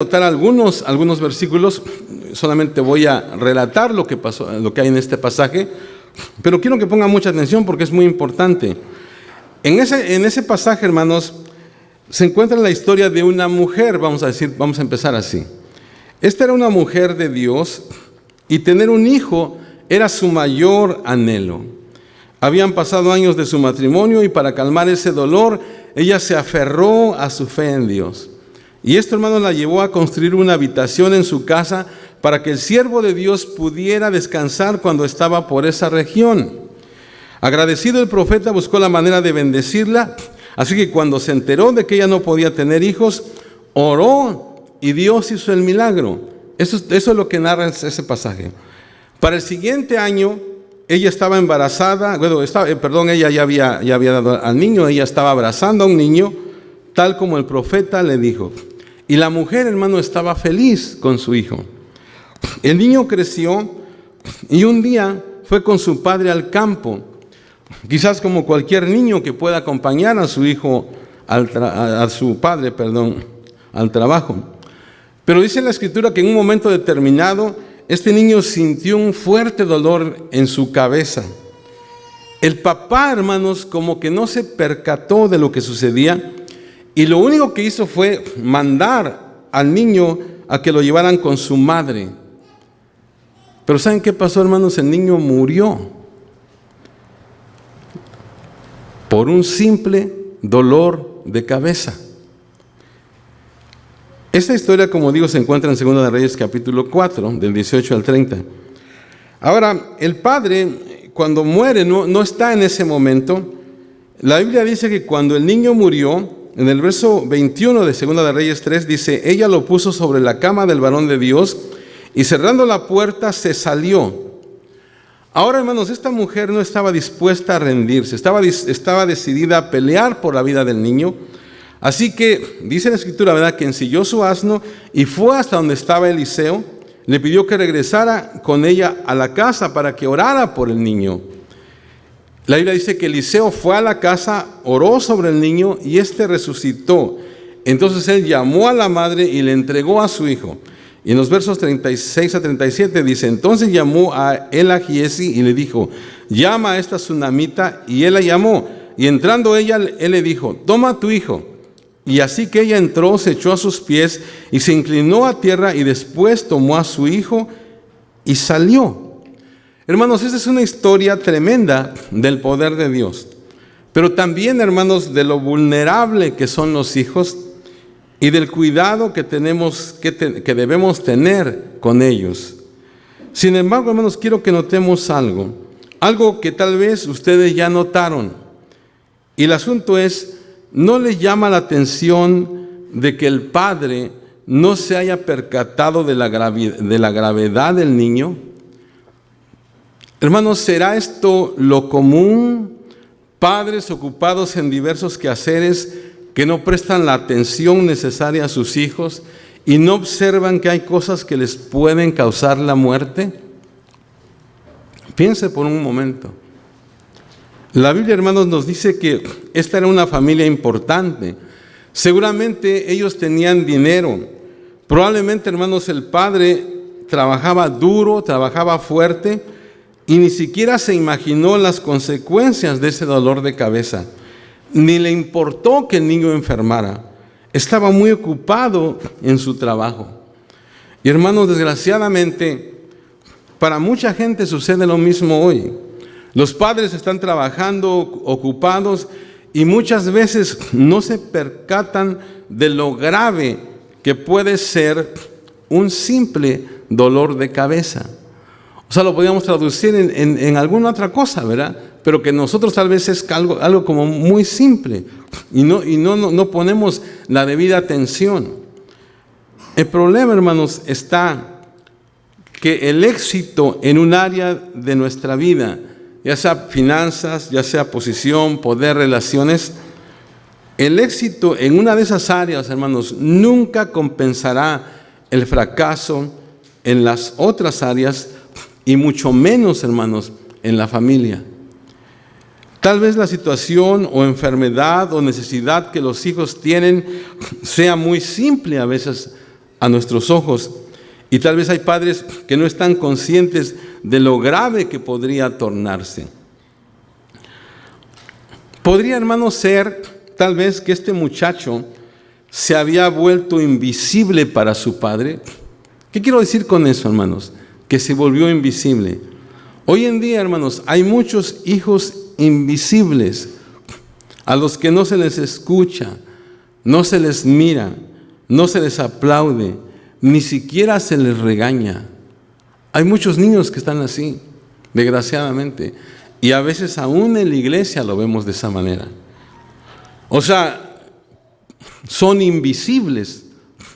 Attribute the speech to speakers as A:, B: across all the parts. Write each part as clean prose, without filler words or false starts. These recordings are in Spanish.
A: Anotar algunos versículos, solamente voy a relatar lo que pasó, lo que hay en este pasaje, pero quiero que pongan mucha atención porque es muy importante. En ese pasaje, hermanos, se encuentra la historia de una mujer, vamos a empezar así. Esta era una mujer de Dios y tener un hijo era su mayor anhelo. Habían pasado años de su matrimonio y para calmar ese dolor, ella se aferró a su fe en Dios. Y esto, hermanos, la llevó a construir una habitación en su casa para que el siervo de Dios pudiera descansar cuando estaba por esa región. Agradecido, el profeta buscó la manera de bendecirla, así que cuando se enteró de que ella no podía tener hijos, oró y Dios hizo el milagro. Eso es lo que narra ese pasaje. Para el siguiente año, ella estaba embarazada, ella ya había dado al niño, ella estaba abrazando a un niño, tal como el profeta le dijo. Y la mujer, hermano, estaba feliz con su hijo. El niño creció y un día fue con su padre al campo. Quizás como cualquier niño que pueda acompañar a su hijo, a su padre, al trabajo. Pero dice la Escritura que en un momento determinado, este niño sintió un fuerte dolor en su cabeza. El papá, hermanos, como que no se percató de lo que sucedía, y lo único que hizo fue mandar al niño a que lo llevaran con su madre. Pero ¿saben qué pasó, hermanos? El niño murió por un simple dolor de cabeza. Esta historia, como digo, se encuentra en 2 de Reyes capítulo 4, del 18 al 30. Ahora, el padre, cuando muere, no está en ese momento. La Biblia dice que cuando el niño murió, en el verso 21 de 2 de Reyes 3, dice, ella lo puso sobre la cama del varón de Dios y cerrando la puerta se salió. Ahora, hermanos, esta mujer no estaba dispuesta a rendirse, estaba decidida a pelear por la vida del niño. Así que, dice la Escritura, ¿verdad?, que ensilló su asno y fue hasta donde estaba Eliseo, le pidió que regresara con ella a la casa para que orara por el niño. La Biblia dice que Eliseo fue a la casa, oró sobre el niño y éste resucitó. Entonces él llamó a la madre y le entregó a su hijo. Y en los versos 36 a 37 dice, entonces llamó a él a Giesi y le dijo, llama a esta tsunamita, y él la llamó. Y entrando ella, él le dijo, toma a tu hijo. Y así que ella entró, se echó a sus pies y se inclinó a tierra y después tomó a su hijo y salió. Hermanos, esta es una historia tremenda del poder de Dios, pero también, hermanos, de lo vulnerable que son los hijos y del cuidado que debemos tener con ellos. Sin embargo, hermanos, quiero que notemos algo que tal vez ustedes ya notaron. Y el asunto es, ¿no les llama la atención de que el padre no se haya percatado de la gravedad del niño? Hermanos, ¿será esto lo común? Padres ocupados en diversos quehaceres que no prestan la atención necesaria a sus hijos y no observan que hay cosas que les pueden causar la muerte. Piense por un momento. La Biblia, hermanos, nos dice que esta era una familia importante. Seguramente ellos tenían dinero. Probablemente, hermanos, el padre trabajaba duro, trabajaba fuerte, y ni siquiera se imaginó las consecuencias de ese dolor de cabeza. Ni le importó que el niño enfermara. Estaba muy ocupado en su trabajo. Y hermanos, desgraciadamente, para mucha gente sucede lo mismo hoy. Los padres están trabajando, ocupados, y muchas veces no se percatan de lo grave que puede ser un simple dolor de cabeza. O sea, lo podríamos traducir en alguna otra cosa, ¿verdad? Pero que nosotros tal vez es algo como muy simple y no ponemos la debida atención. El problema, hermanos, está que el éxito en un área de nuestra vida, ya sea finanzas, ya sea posición, poder, relaciones, el éxito en una de esas áreas, hermanos, nunca compensará el fracaso en las otras áreas, y mucho menos, hermanos, en la familia. Tal vez la situación o enfermedad o necesidad que los hijos tienen sea muy simple a veces a nuestros ojos. Y tal vez hay padres que no están conscientes de lo grave que podría tornarse. Podría, hermanos, ser tal vez que este muchacho se había vuelto invisible para su padre. ¿Qué quiero decir con eso, hermanos? Que se volvió invisible. Hoy en día, hermanos, hay muchos hijos invisibles a los que no se les escucha, no se les mira, no se les aplaude, ni siquiera se les regaña. Hay muchos niños que están así, desgraciadamente, y a veces aún en la iglesia lo vemos de esa manera. O sea, son invisibles.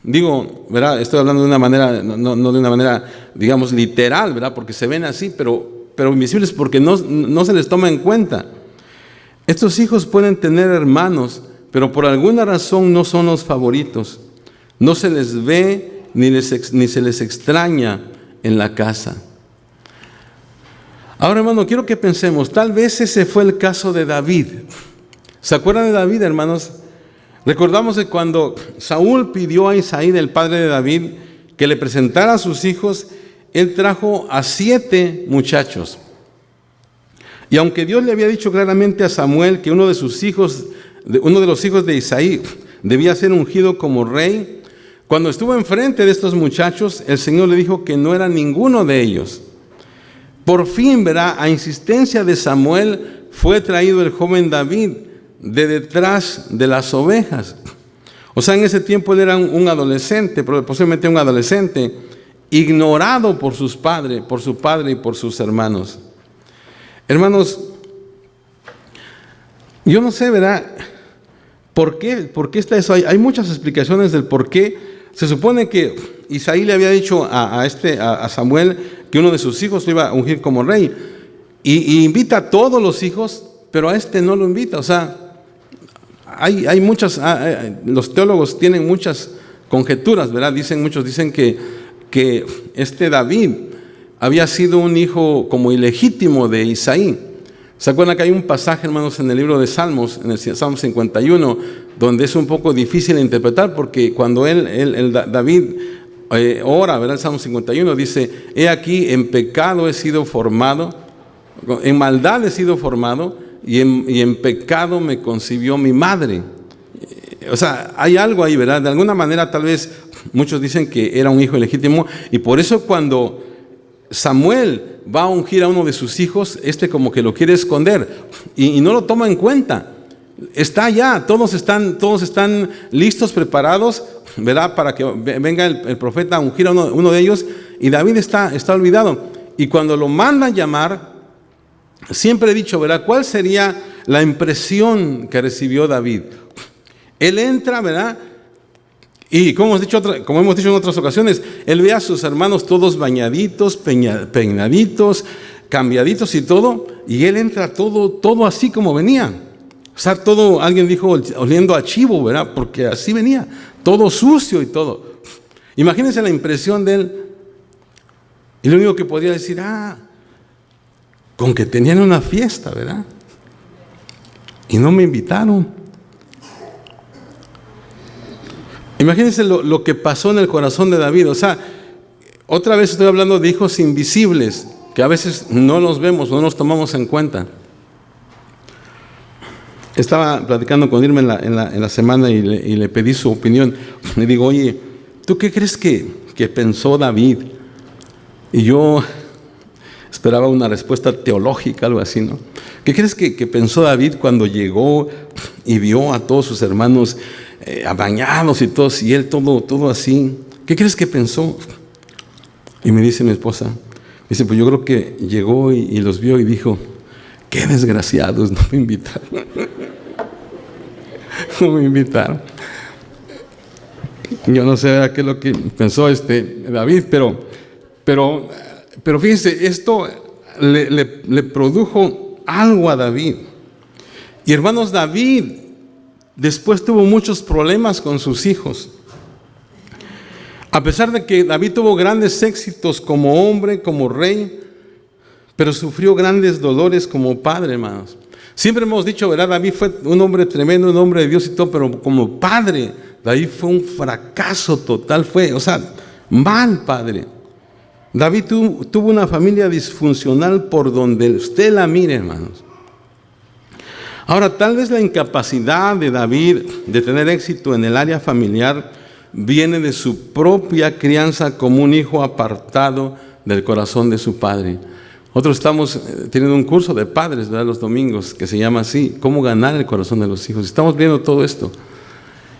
A: Digo, ¿verdad? Estoy hablando de una manera, no de una manera, digamos, literal, ¿verdad? Porque se ven así, pero invisibles porque no se les toma en cuenta. Estos hijos pueden tener hermanos, pero por alguna razón no son los favoritos. No se les ve ni se les extraña en la casa. Ahora, hermano, quiero que pensemos, tal vez ese fue el caso de David. ¿Se acuerdan de David, hermanos? Recordamos que cuando Saúl pidió a Isaí, el padre de David, que le presentara a sus hijos, él trajo a 7 muchachos. Y aunque Dios le había dicho claramente a Samuel que uno de los hijos de Isaí debía ser ungido como rey, cuando estuvo enfrente de estos muchachos, el Señor le dijo que no era ninguno de ellos. Por fin, ¿verdad? A insistencia de Samuel, fue traído el joven David de detrás de las ovejas. O sea, en ese tiempo él era un adolescente, posiblemente un adolescente, ignorado por su padre y por sus hermanos. Hermanos, yo no sé, ¿verdad? ¿Por qué está eso? Hay muchas explicaciones del por qué. Se supone que Isaí le había dicho a Samuel que uno de sus hijos lo iba a ungir como rey. Y invita a todos los hijos, pero a este no lo invita. O sea, hay muchas, los teólogos tienen muchas conjeturas, ¿verdad? Muchos dicen que este David había sido un hijo como ilegítimo de Isaí. ¿Se acuerdan que hay un pasaje, hermanos, en el libro de Salmos, en el Salmo 51, donde es un poco difícil de interpretar, porque cuando David ora, ¿verdad? El Salmo 51 dice: he aquí, en pecado he sido formado, en maldad he sido formado, y en pecado me concibió mi madre. O sea, hay algo ahí, ¿verdad? De alguna manera, tal vez muchos dicen que era un hijo ilegítimo, y por eso cuando Samuel va a ungir a uno de sus hijos, como que lo quiere esconder y no lo toma en cuenta. Está allá, todos están listos, preparados, ¿verdad? Para que venga el profeta a ungir a uno de ellos, y David está olvidado. Y cuando lo mandan llamar, siempre he dicho, ¿verdad? ¿Cuál sería la impresión que recibió David? Él entra, ¿verdad? Y como hemos dicho en otras ocasiones, él ve a sus hermanos todos bañaditos, peinaditos, cambiaditos y todo, y él entra todo así como venía. O sea, todo, alguien dijo, oliendo a chivo, ¿verdad? Porque así venía, todo sucio y todo. Imagínense la impresión de él. Y lo único que podía decir, con que tenían una fiesta, ¿verdad? Y no me invitaron. Imagínense lo que pasó en el corazón de David. O sea, otra vez estoy hablando de hijos invisibles, que a veces no los vemos, no los tomamos en cuenta. Estaba platicando con Irma en la semana y le pedí su opinión. Le digo, oye, ¿tú qué crees que pensó David? Y yo esperaba una respuesta teológica, algo así, ¿no? ¿Qué crees que pensó David cuando llegó y vio a todos sus hermanos bañados y todos, y él todo así? ¿Qué crees que pensó? Y me dice mi esposa, dice, pues yo creo que llegó y los vio y dijo, qué desgraciados, no me invitaron. No me invitaron. Yo no sé qué es lo que pensó David, pero fíjense, esto le produjo algo a David. Y hermanos, David después tuvo muchos problemas con sus hijos. A pesar de que David tuvo grandes éxitos como hombre, como rey, pero sufrió grandes dolores como padre, hermanos. Siempre hemos dicho, ¿verdad? David fue un hombre tremendo, un hombre de Dios y todo, pero como padre David fue un fracaso total, mal padre. David tuvo una familia disfuncional por donde usted la mire, hermanos. Ahora, tal vez la incapacidad de David de tener éxito en el área familiar viene de su propia crianza como un hijo apartado del corazón de su padre. Nosotros estamos teniendo un curso de padres, ¿verdad?, los domingos, que se llama así, cómo ganar el corazón de los hijos. Estamos viendo todo esto.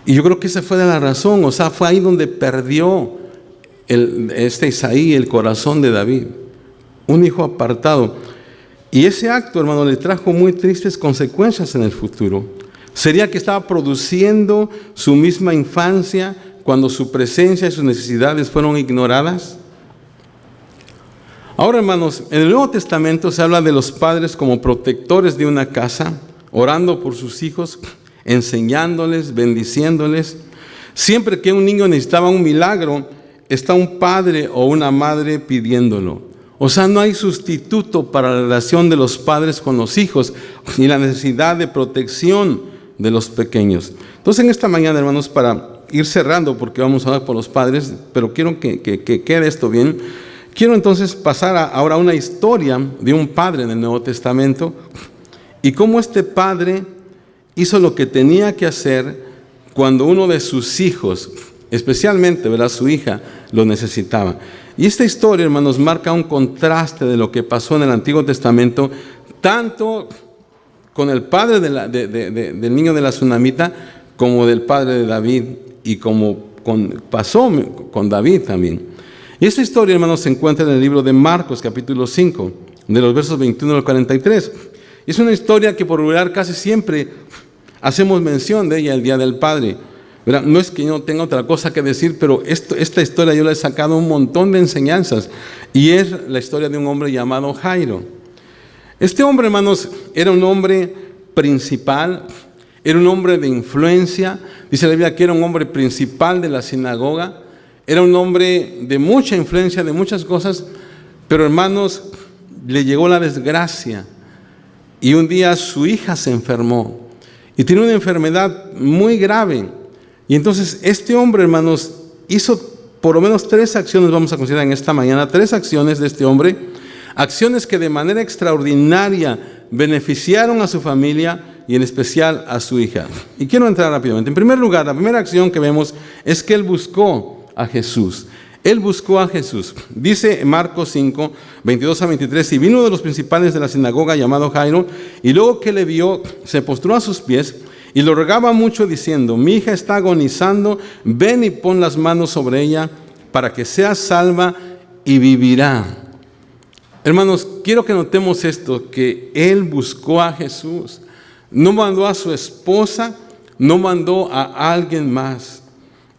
A: Y yo creo que esa fue de la razón, fue ahí donde perdió Isaí el corazón de David, un hijo apartado. Y ese acto, hermano, le trajo muy tristes consecuencias en el futuro. Sería que estaba produciendo su misma infancia cuando su presencia y sus necesidades fueron ignoradas. Ahora, hermanos, en el Nuevo Testamento se habla de los padres como protectores de una casa, orando por sus hijos, enseñándoles, bendiciéndoles. Siempre que un niño necesitaba un milagro, está un padre o una madre pidiéndolo. No hay sustituto para la relación de los padres con los hijos ni la necesidad de protección de los pequeños. Entonces, en esta mañana, hermanos, para ir cerrando, porque vamos a hablar por los padres, pero quiero que quede esto bien. Quiero entonces pasar ahora a una historia de un padre en el Nuevo Testamento y cómo este padre hizo lo que tenía que hacer cuando uno de sus hijos, especialmente, ¿verdad?, su hija, lo necesitaba. Y esta historia, hermanos, marca un contraste de lo que pasó en el Antiguo Testamento, tanto con el padre del niño de la tsunamita, como del padre de David, y como pasó con David también. Y esta historia, hermanos, se encuentra en el libro de Marcos, capítulo 5, de los versos 21 al 43. Y es una historia que por regular casi siempre hacemos mención de ella el Día del Padre. ¿Verdad? No es que yo no tenga otra cosa que decir, pero esta historia yo le he sacado un montón de enseñanzas. Y es la historia de un hombre llamado Jairo. Este hombre, hermanos, era un hombre principal, era un hombre de influencia. Dice la Biblia que era un hombre principal de la sinagoga. Era un hombre de mucha influencia, de muchas cosas. Pero, hermanos, le llegó la desgracia. Y un día su hija se enfermó. Y tiene una enfermedad muy grave. Y entonces este hombre, hermanos, hizo por lo menos 3 acciones, vamos a considerar en esta mañana, 3 acciones de este hombre, acciones que de manera extraordinaria beneficiaron a su familia y en especial a su hija. Y quiero entrar rápidamente. En primer lugar, la primera acción que vemos es que él buscó a Jesús. Él buscó a Jesús. Dice Marcos 5, 22 a 23, y vino uno de los principales de la sinagoga llamado Jairo, y luego que le vio, se postró a sus pies, y lo rogaba mucho diciendo: mi hija está agonizando, ven y pon las manos sobre ella para que sea salva y vivirá. Hermanos, quiero que notemos esto, que él buscó a Jesús. No mandó a su esposa, no mandó a alguien más.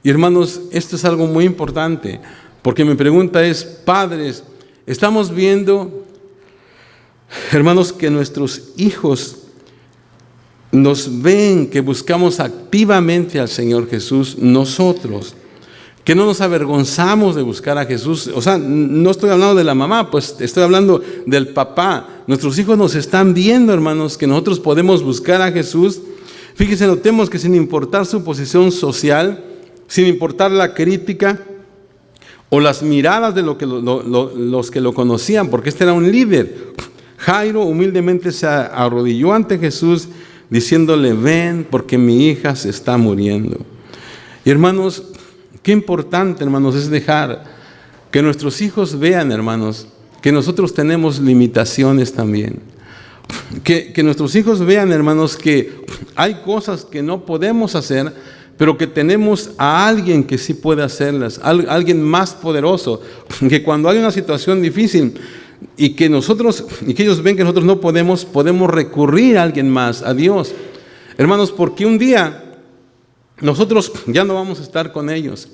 A: Y hermanos, esto es algo muy importante, porque mi pregunta es, padres, estamos viendo, hermanos, que nuestros hijos nos ven que buscamos activamente al Señor Jesús, nosotros, que no nos avergonzamos de buscar a Jesús. No estoy hablando de la mamá, pues estoy hablando del papá. Nuestros hijos nos están viendo, hermanos, que nosotros podemos buscar a Jesús. Fíjense, notemos que sin importar su posición social, sin importar la crítica o las miradas de los que lo conocían, porque este era un líder, Jairo humildemente se arrodilló ante Jesús, diciéndole: ven, porque mi hija se está muriendo. Y hermanos, qué importante, hermanos, es dejar que nuestros hijos vean, hermanos, que nosotros tenemos limitaciones también. Que nuestros hijos vean, hermanos, que hay cosas que no podemos hacer, pero que tenemos a alguien que sí puede hacerlas, alguien más poderoso, que cuando hay una situación difícil, y que ellos ven que nosotros no podemos recurrir a alguien más, a Dios. Hermanos, porque un día nosotros ya no vamos a estar con ellos.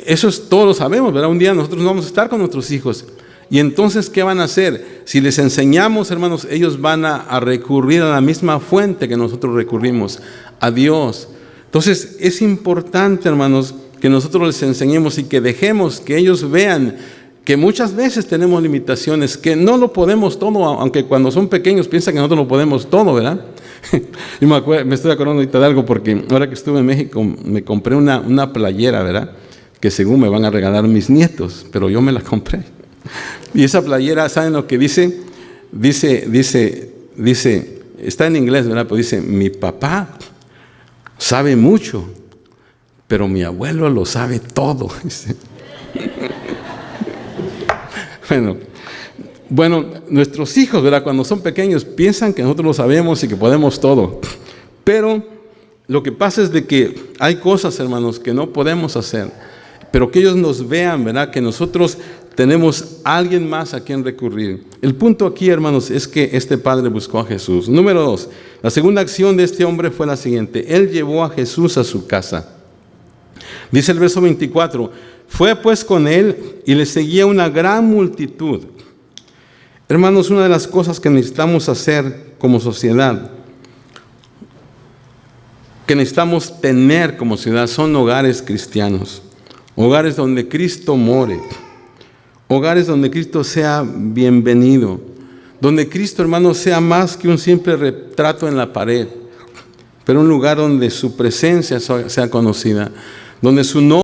A: Eso todos lo sabemos, ¿verdad? Un día nosotros no vamos a estar con nuestros hijos. Y entonces, ¿qué van a hacer? Si les enseñamos, hermanos, ellos van a recurrir a la misma fuente que nosotros recurrimos, a Dios. Entonces, es importante, hermanos, que nosotros les enseñemos y que dejemos que ellos vean que muchas veces tenemos limitaciones, que no lo podemos todo, aunque cuando son pequeños piensan que nosotros lo podemos todo, ¿verdad? Yo me estoy acordando ahorita de algo porque ahora que estuve en México me compré una playera, ¿verdad? Que según me van a regalar mis nietos, pero yo me la compré. Y esa playera, ¿saben lo que dice? Dice, está en inglés, ¿verdad? Pues dice, mi papá sabe mucho, pero mi abuelo lo sabe todo. Bueno, nuestros hijos, ¿verdad? Cuando son pequeños piensan que nosotros lo sabemos y que podemos todo. Pero lo que pasa es de que hay cosas, hermanos, que no podemos hacer. Pero que ellos nos vean, ¿verdad? Que nosotros tenemos a alguien más a quien recurrir. El punto aquí, hermanos, es que este padre buscó a Jesús. Número 2, la segunda acción de este hombre fue la siguiente. Él llevó a Jesús a su casa. Dice el verso 24, fue pues con él y le seguía una gran multitud. Hermanos, una de las cosas que necesitamos hacer como sociedad, que necesitamos tener como sociedad, son hogares cristianos. Hogares donde Cristo more. Hogares donde Cristo sea bienvenido. Donde Cristo, hermano, sea más que un simple retrato en la pared. Pero un lugar donde su presencia sea conocida. Donde su nombre